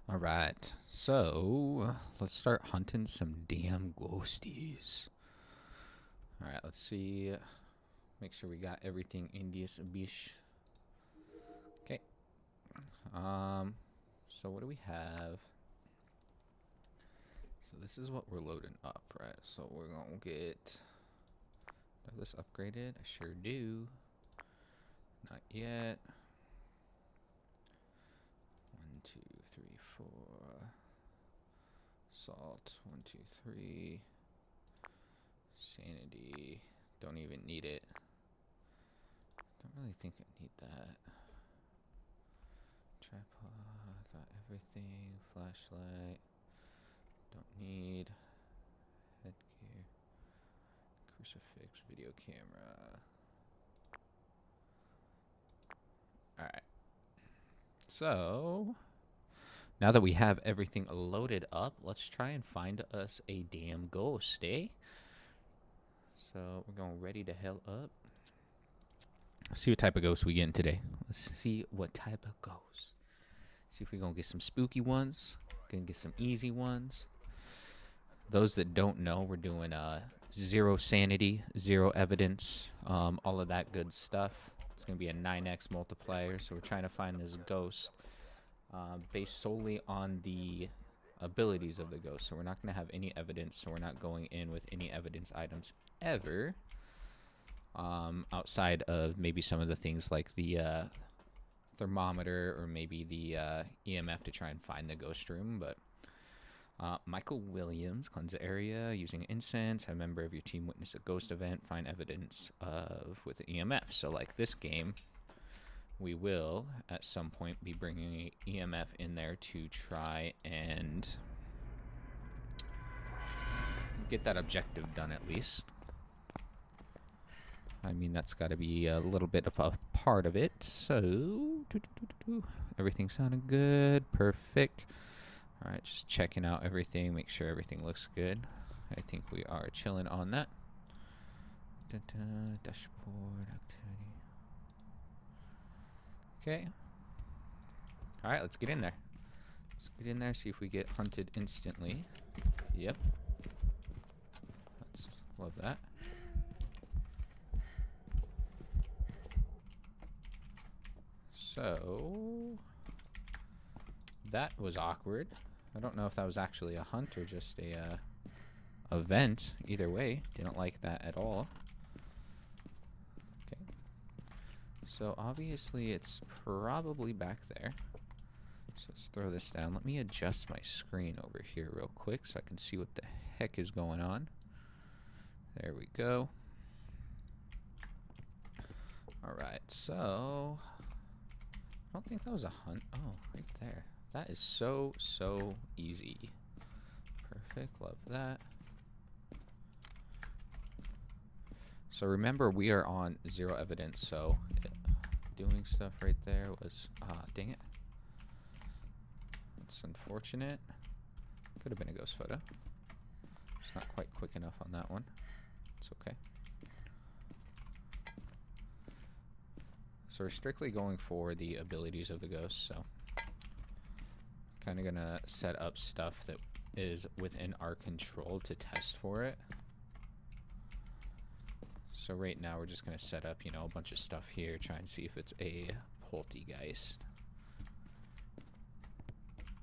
All right, so let's start hunting some damn ghosties. All right, let's see. Make sure we got everything in this bish. Okay. So what do we have? So this is what we're loading up, right? So we're gonna get. Do I have this upgraded? I sure do. Not yet. 1, 2, 3, 4. Salt. 1, 2, 3. Sanity. Don't even need it. Don't really think I need that. Tripod. Got everything. Flashlight. Don't need. Headgear. Crucifix. Video camera. Alright. So, now that we have everything loaded up, let's try and find us a damn ghost, eh? So, we're going ready to hell up. Let's see what type of ghost we getting today. Let's see what type of ghost. See if we're going to get some spooky ones. Gonna get some easy ones. Those that don't know, we're doing 0 sanity, 0 evidence, all of that good stuff. It's going to be a 9x multiplier, so we're trying to find this ghost based solely on the abilities of the ghost. So we're not going to have any evidence, so we're not going in with any evidence items ever. Outside of maybe some of the things like the thermometer or maybe the EMF to try and find the ghost room. But Michael Williams, cleanse the area using incense. Have a member of your team witness a ghost event. Find evidence of with the EMF. So like this game, we will at some point be bringing a EMF in there to try and get that objective done at least. I mean, that's got to be a little bit of a part of it. So, everything sounded good. Perfect. All right, just checking out everything. Make sure everything looks good. I think we are chilling on that. Dashboard activity. Okay. All right, let's get in there. Let's get in there, see if we get hunted instantly. Yep. Let's love that. So, that was awkward. I don't know if that was actually a hunt or just a event. Either way, didn't like that at all. Okay. So obviously it's probably back there. So let's throw this down. Let me adjust my screen over here real quick so I can see what the heck is going on. There we go. Alright, so I don't think that was a hunt. Oh, right there. That is so easy. Perfect, love that. So remember, we are on 0 evidence, so doing stuff right there was, dang it. That's unfortunate. Could have been a ghost photo. Just not quite quick enough on that one. It's okay. So we're strictly going for the abilities of the ghost, so kind of gonna set up stuff that is within our control to test for it. So right now we're just gonna set up, you know, a bunch of stuff here, try and see if it's a poltergeist.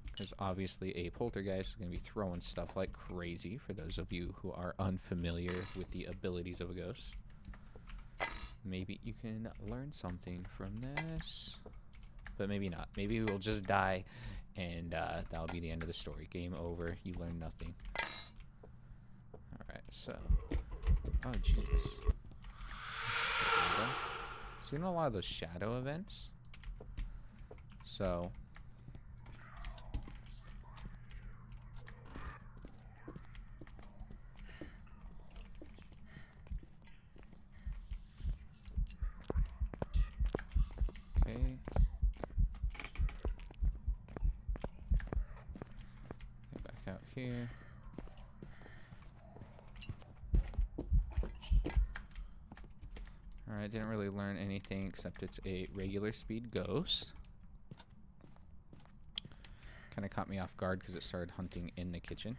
Because obviously a poltergeist is gonna be throwing stuff like crazy for those of you who are unfamiliar with the abilities of a ghost. Maybe you can learn something from this, but maybe not. Maybe we'll just die, and that'll be the end of the story. Game over. You learn nothing. Alright, so... Oh, Jesus. So, you know a lot of those shadow events? So... Okay. Get back out here. Alright, didn't really learn anything except it's a regular speed ghost. Kind of caught me off guard because it started hunting in the kitchen.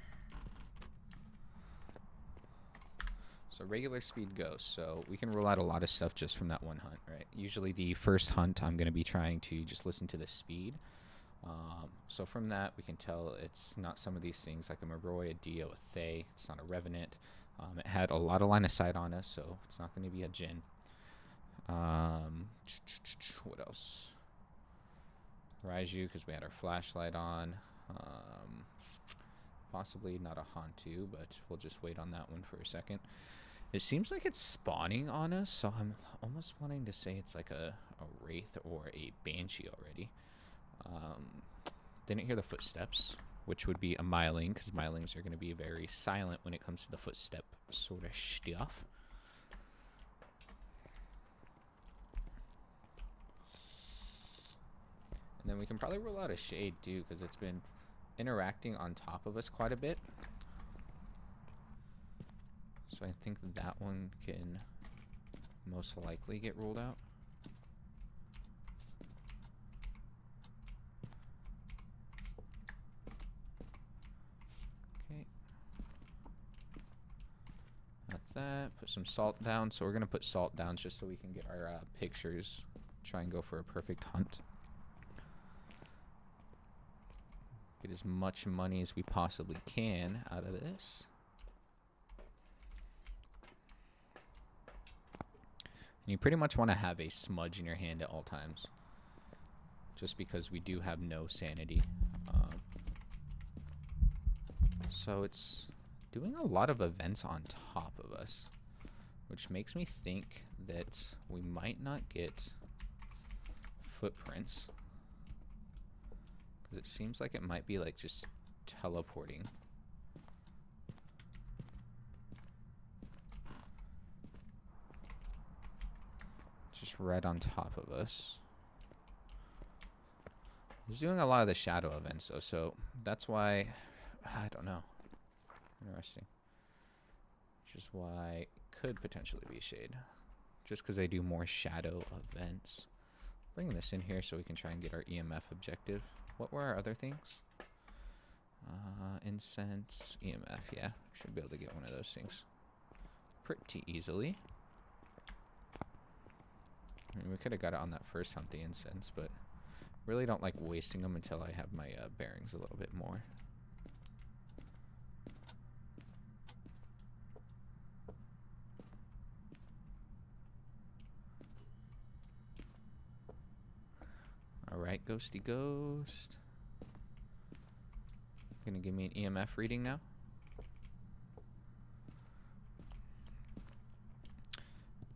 So regular speed ghost. So we can rule out a lot of stuff just from that one hunt, right? Usually the first hunt, I'm going to be trying to just listen to the speed. So from that, we can tell it's not some of these things like a Moroi, a Dio, a Thay. It's not a Revenant. It had a lot of line of sight on us, so it's not going to be a Jinn. What else? Raiju, because we had our flashlight on. Possibly not a Hantu, but we'll just wait on that one for a second. It seems like it's spawning on us, so I'm almost wanting to say it's like a Wraith or a Banshee already. Didn't hear the footsteps, which would be a Myling, because Mylings are going to be very silent when it comes to the footstep sort of stuff. And then we can probably rule out a Shade too, because it's been interacting on top of us quite a bit. So I think that one can most likely get ruled out. Okay. That's that. Put some salt down. So we're going to put salt down just so we can get our pictures. Try and go for a perfect hunt. Get as much money as we possibly can out of this. And you pretty much want to have a smudge in your hand at all times. Just because we do have no sanity. So it's doing a lot of events on top of us. Which makes me think that we might not get footprints. Because it seems like it might be like just teleporting. Just right on top of us. He's doing a lot of the shadow events though, so that's why, I don't know. Interesting. Which is why it could potentially be Shade. Just because they do more shadow events. Bring this in here so we can try and get our EMF objective. What were our other things? Incense, EMF, yeah. Should be able to get one of those things pretty easily. I mean, we could have got it on that first hunt, the incense, but really don't like wasting them until I have my bearings a little bit more. Alright, ghosty ghost. Gonna give me an EMF reading now.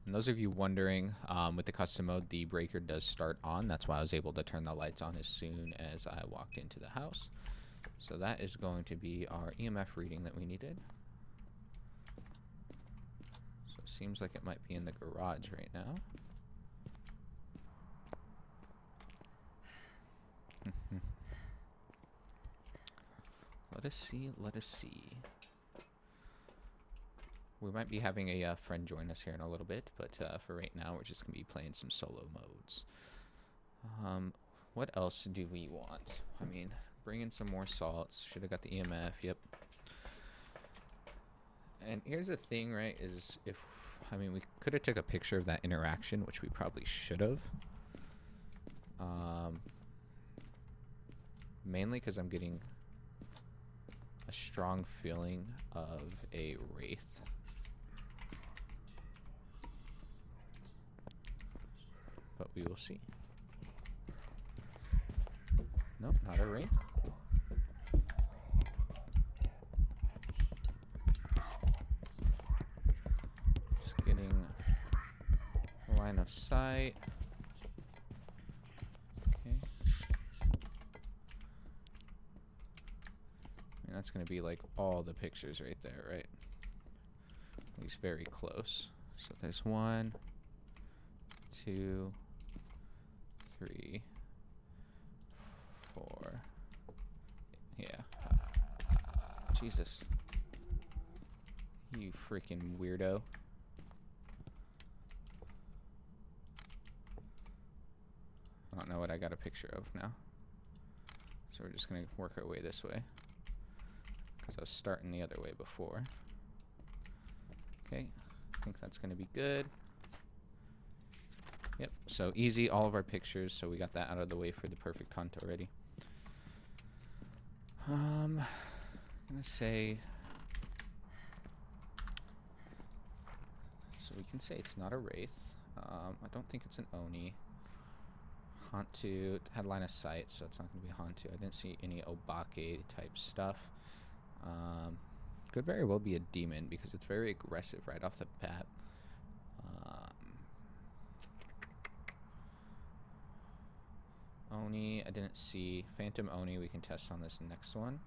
And those of you wondering, with the custom mode, the breaker does start on. That's why I was able to turn the lights on as soon as I walked into the house. So that is going to be our EMF reading that we needed. So it seems like it might be in the garage right now. Let us see, let us see. We might be having a friend join us here in a little bit, but for right now, we're just going to be playing some solo modes. What else do we want? I mean, bring in some more salts. Should have got the EMF, yep. And here's the thing, right, is if, I mean, we could have took a picture of that interaction, which we probably should have. Mainly because I'm getting a strong feeling of a Wraith. But we will see. Nope, not a Wraith. Just getting line of sight. That's going to be like all the pictures right there, right? At least very close. So there's 1, 2, 3, 4. Yeah. Jesus. You freaking weirdo. I don't know what I got a picture of now. So we're just going to work our way this way. Because I was starting the other way before. Okay, I think that's going to be good. Yep, so easy, all of our pictures, so we got that out of the way for the perfect hunt already. I'm going to say... So we can say it's not a Wraith. I don't think it's an Oni. Hantu had line of sight, so it's not going to be Hantu. I didn't see any Obake type stuff. Could very well be a demon because it's very aggressive right off the bat. Oni, I didn't see. Phantom Oni, we can test on this next one.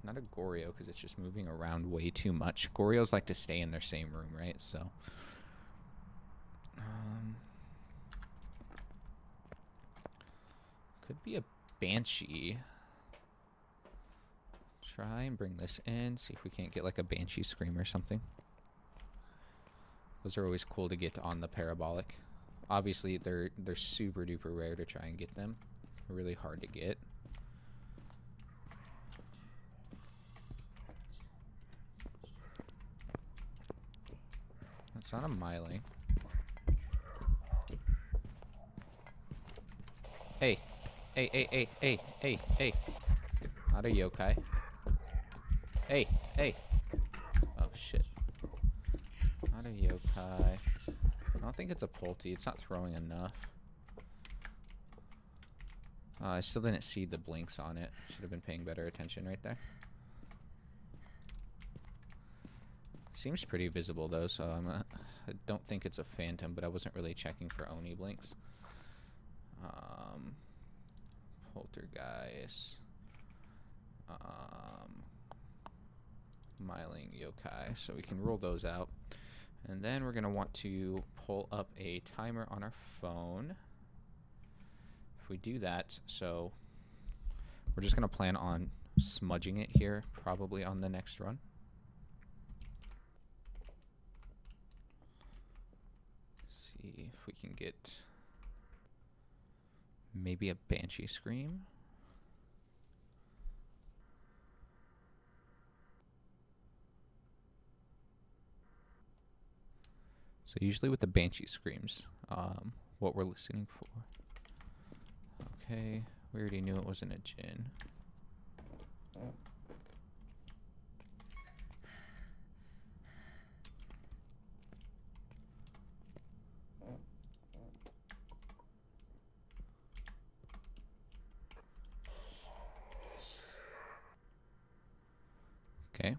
Not a Goryo because it's just moving around way too much. Gorios like to stay in their same room, right? So, could be a Banshee. Try and bring this in. See if we can't get like a Banshee Scream or something. Those are always cool to get on the parabolic. Obviously, they're super duper rare to try and get them. Really hard to get. That's not a Myling. Hey. Hey, hey, hey, hey, hey, hey. Not a yokai. Hey, hey. Oh, shit. Not a yokai. I don't think it's a Pulti. It's not throwing enough. I still didn't see the blinks on it. Should have been paying better attention right there. Seems pretty visible though, so I don't think it's a Phantom, but I wasn't really checking for Oni blinks. Poltergeist. Myling yokai. So we can roll those out. And then we're going to want to pull up a timer on our phone. If we do that, so we're just going to plan on smudging it here, probably on the next run. See if we can get maybe a Banshee Scream. So usually with the Banshee Screams, what we're listening for. Okay, we already knew it wasn't a Djinn. Okay.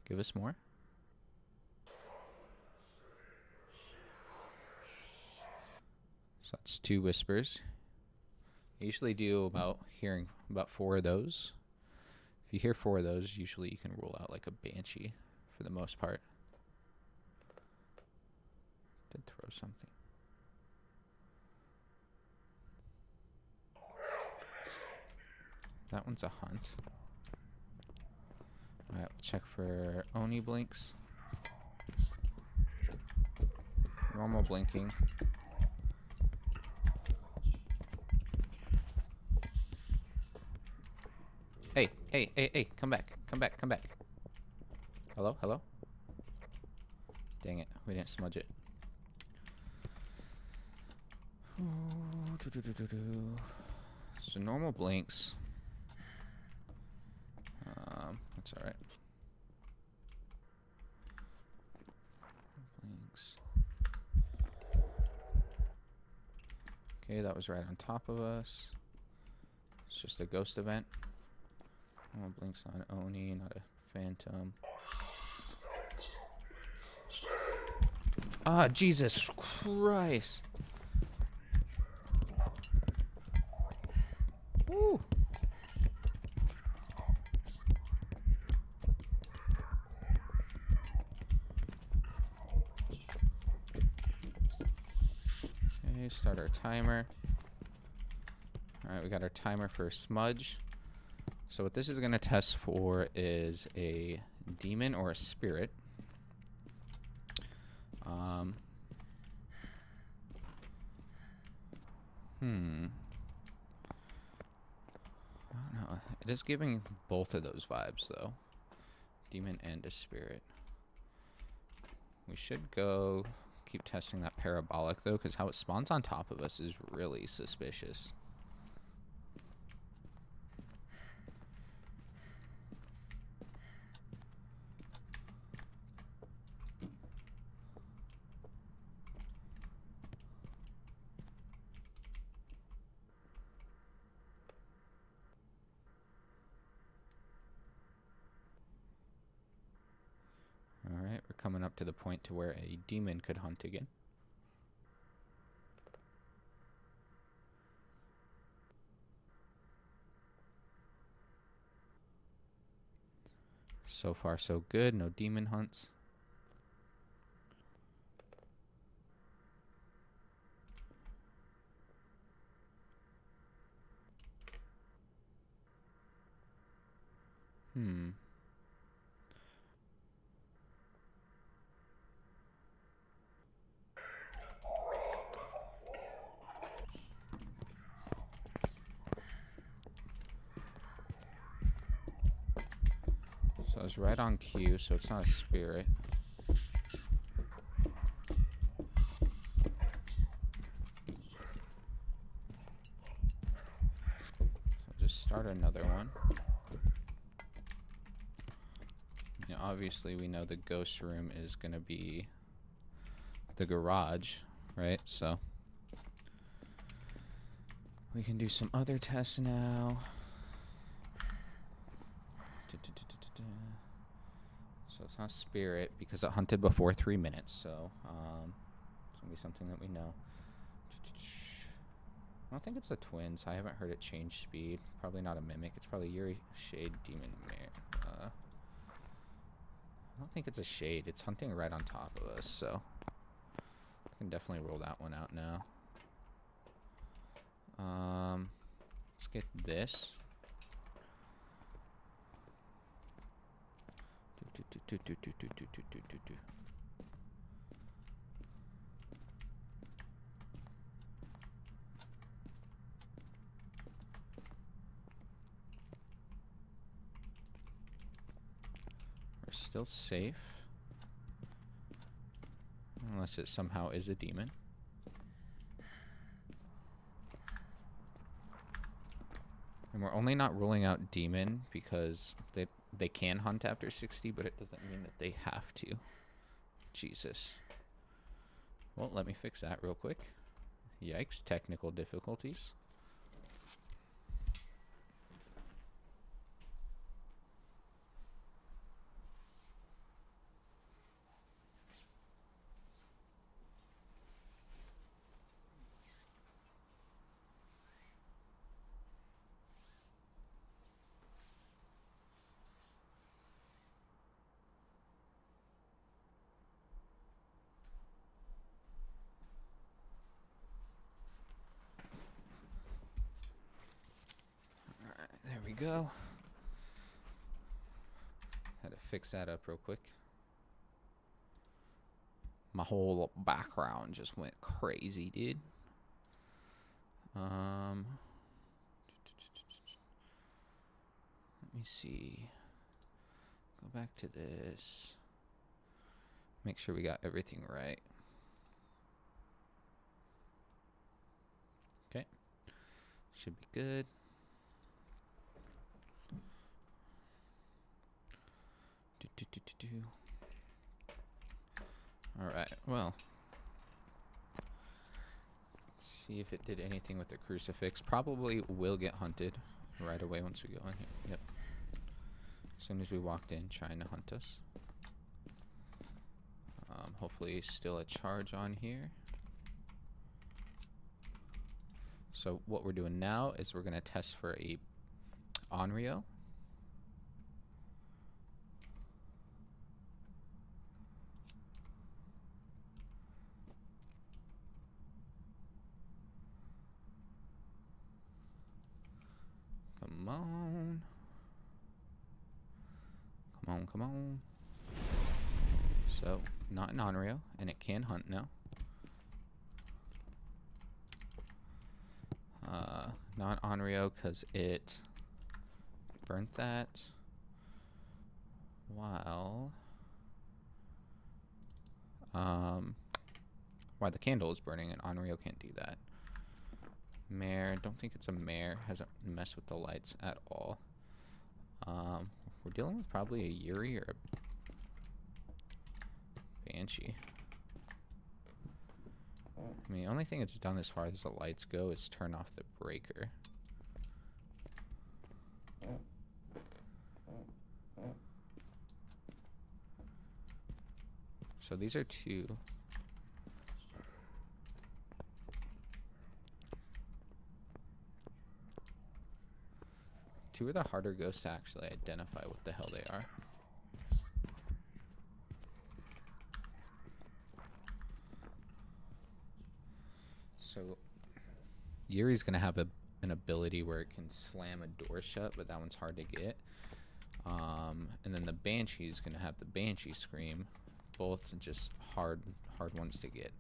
Give us more. So that's 2 whispers. I usually do about hearing about 4 of those. If you hear 4 of those, usually you can rule out like a Banshee for the most part. Did throw something. That one's a hunt. Alright, we'll check for Oni blinks. Normal blinking. Hey, hey, hey, hey, come back, come back, come back. Hello, hello? Dang it, we didn't smudge it. So normal blinks. That's alright. Blinks. Okay, that was right on top of us. It's just a ghost event. Normal blinks on Oni, not a Phantom. Ah, Jesus Christ. Woo. Okay, start our timer. Alright, we got our timer for smudge. So what this is going to test for is a demon or a spirit. Um, I don't know. It is giving both of those vibes, though. Demon and a spirit. We should go keep testing that parabolic, though, because how it spawns on top of us is really suspicious. Alright, we're coming up to the point to where a demon could hunt again. So far, so good. No demon hunts. So it's right on cue, so it's not a spirit. So just start another one. Now, obviously, we know the ghost room is going to be the garage, right? So we can do some other tests now. So it's not spirit because it hunted before 3 minutes. So it's going to be something that we know. I don't think it's the twins. I haven't heard it change speed. Probably not a mimic. It's probably Yuri Shade Demon Mare. I don't think it's a shade. It's hunting right on top of us, so I can definitely roll that one out now. Let's get this. We're still safe. Unless it somehow is a demon. And we're only not ruling out demon because they can hunt after 60, but it doesn't mean that they have to. Jesus. Well, let me fix that real quick. Yikes, technical difficulties. There we go. Had to fix that up real quick. My whole background just went crazy, dude. Let me see. Go back to this. Make sure we got everything right. Okay. Should be good. Alright, well. Let's see if it did anything with the crucifix. Probably will get hunted right away once we go in here. Yep. As soon as we walked in, trying to hunt us. Hopefully still a charge on here. So what we're doing now is we're going to test for a Onryo. Come on. come on. So, not an Onryo, and it can hunt now. Not Onryo because it burnt that. While the candle is burning, and Onryo can't do that. Mare, don't think it's a mare. Hasn't messed with the lights at all. We're dealing with probably a Yuri or a Banshee. I mean, the only thing it's done as far as the lights go is turn off the breaker. So these are two. Two are the harder ghosts to actually identify what the hell they are. So Yuri's gonna have an ability where it can slam a door shut, but that one's hard to get. And then the Banshee's gonna have the Banshee Scream, both just hard ones to get.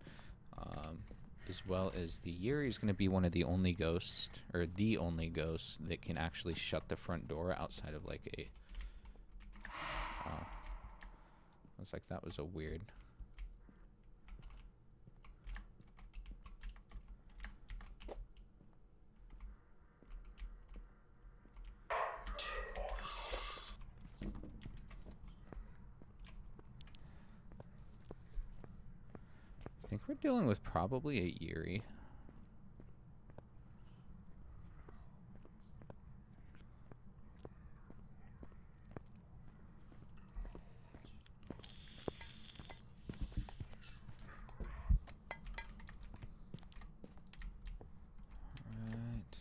As well as the Yuri's gonna be one of the only ghosts, or the only ghost that can actually shut the front door outside of like a. I was like, that was a weird. I think we're dealing with probably a Yuri. Alright.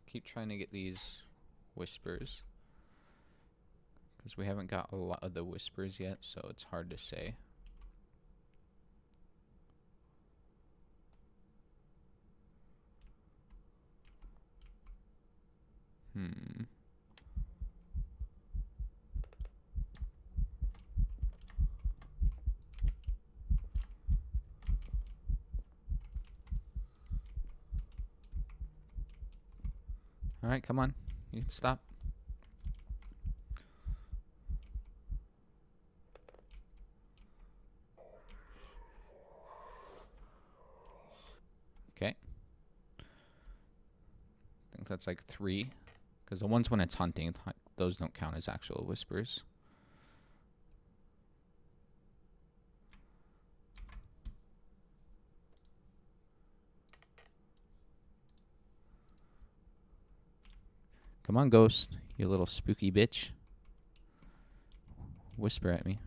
Keep trying to get these whispers. Because we haven't got a lot of the whispers yet, so it's hard to say. Alright, come on. You can stop. Okay. I think that's like 3. Because the ones when it's hunting, those don't count as actual whispers. Come on, ghost, you little spooky bitch. Whisper at me.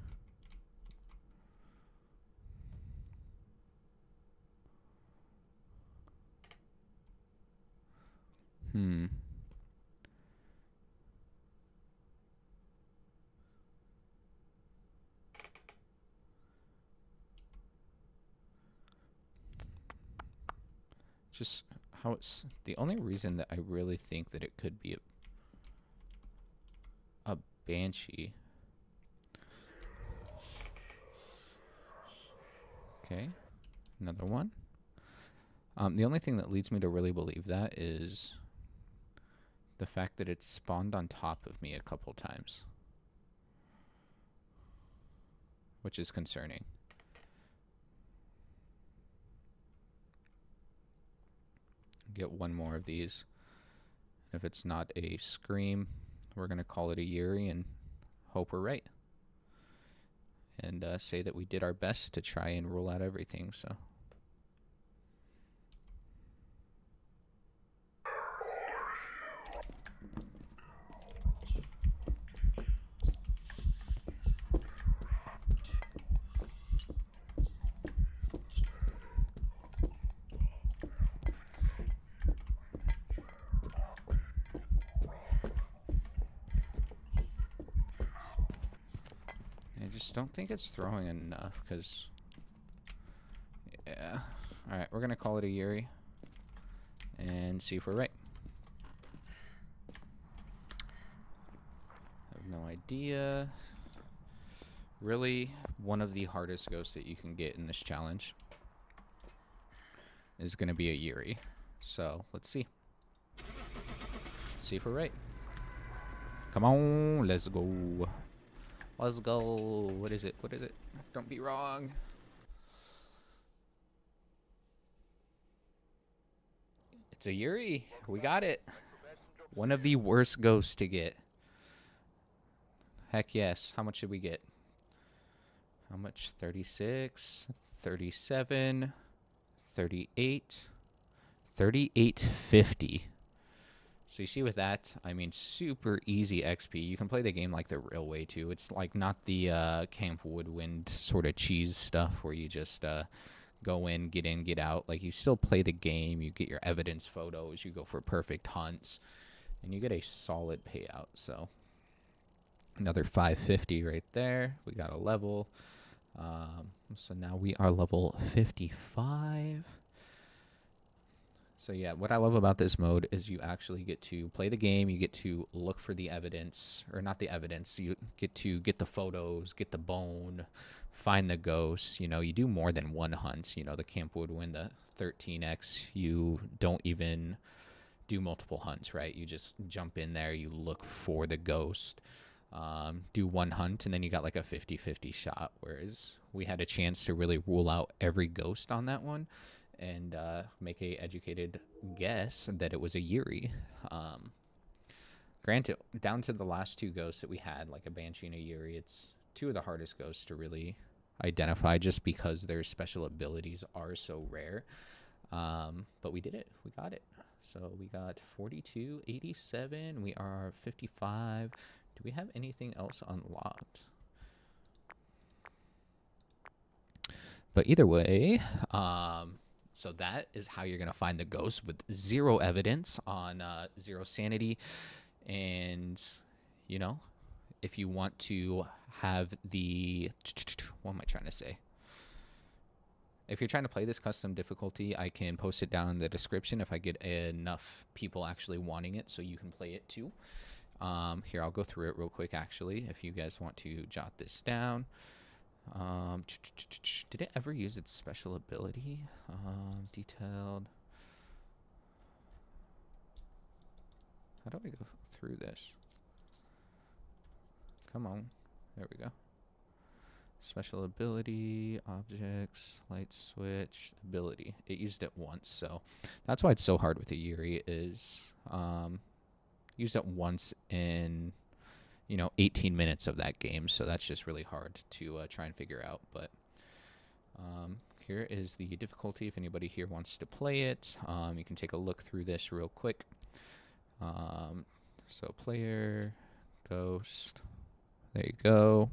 Just how it's the only reason that I really think that it could be a Banshee. Okay, another one. The only thing that leads me to really believe that is the fact that it's spawned on top of me a couple times, which is concerning. Get one more of these. If it's not a Scream, we're going to call it a Yuri and hope we're right. And say that we did our best to try and rule out everything, so. Don't think it's throwing enough because yeah. All right, we're gonna call it a Yuri and see if we're right. No idea. Really, one of the hardest ghosts that you can get in this challenge is going to be a Yuri. So, let's see. Let's see if we're right. Come on, let's go. Let's go. What is it? What is it? Don't be wrong. It's a Yuri. We got it. One of the worst ghosts to get. Heck yes. How much should we get? How much? 36, 37, 38, 38.50. So you see with that, I mean, super easy XP. You can play the game like the real way too. It's like not the Camp Woodwind sort of cheese stuff where you just go in, get out. Like you still play the game, you get your evidence photos, you go for perfect hunts, and you get a solid payout. So another 550 right there. We got a level. So now we are level 55. So yeah, what I love about this mode is you actually get to play the game, you get to look for the evidence, or not the evidence, you get to get the photos, get the bone, find the ghosts. You know, you do more than one hunt. You know, the Camp Woodwind, the 13x, you don't even do multiple hunts, right? You just jump in there, you look for the ghost, do one hunt, and then you got like a 50-50 shot, whereas we had a chance to really rule out every ghost on that one and make a educated guess that it was a Yuri. Granted, down to the last two ghosts that we had, like a Banshee and a Yuri, it's two of the hardest ghosts to really identify just because their special abilities are so rare. But we did it. We got it. So we got 42.87. We are 55. Do we have anything else unlocked? But either way, so that is how you're going to find the ghost with zero evidence on zero sanity. And, you know, if you want to have the... What am I trying to say? If you're trying to play this custom difficulty, I can post it down in the description if I get enough people actually wanting it so you can play it too. Here, I'll go through it real quick, actually, if you guys want to jot this down. Did it ever use its special ability? Detailed. How do I go through this? Come on. There we go. Special ability, objects, light switch, ability. It used it once, so that's why it's so hard with the Yuri is used it once in 18 minutes of that game, so that's just really hard to try and figure out. But here is the difficulty if anybody here wants to play it. You can take a look through this real quick. So player, ghost, there you go.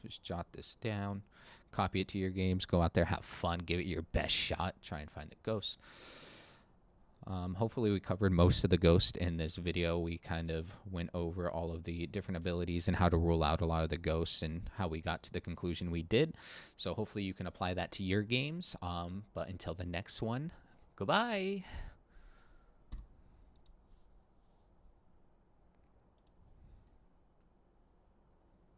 Just jot this down, copy it to your games, go out there, have fun, give it your best shot, try and find the ghost. Hopefully we covered most of the ghost in this video. We kind of went over all of the different abilities and how to rule out a lot of the ghosts and how we got to the conclusion we did. So hopefully you can apply that to your games. But until the next one, goodbye.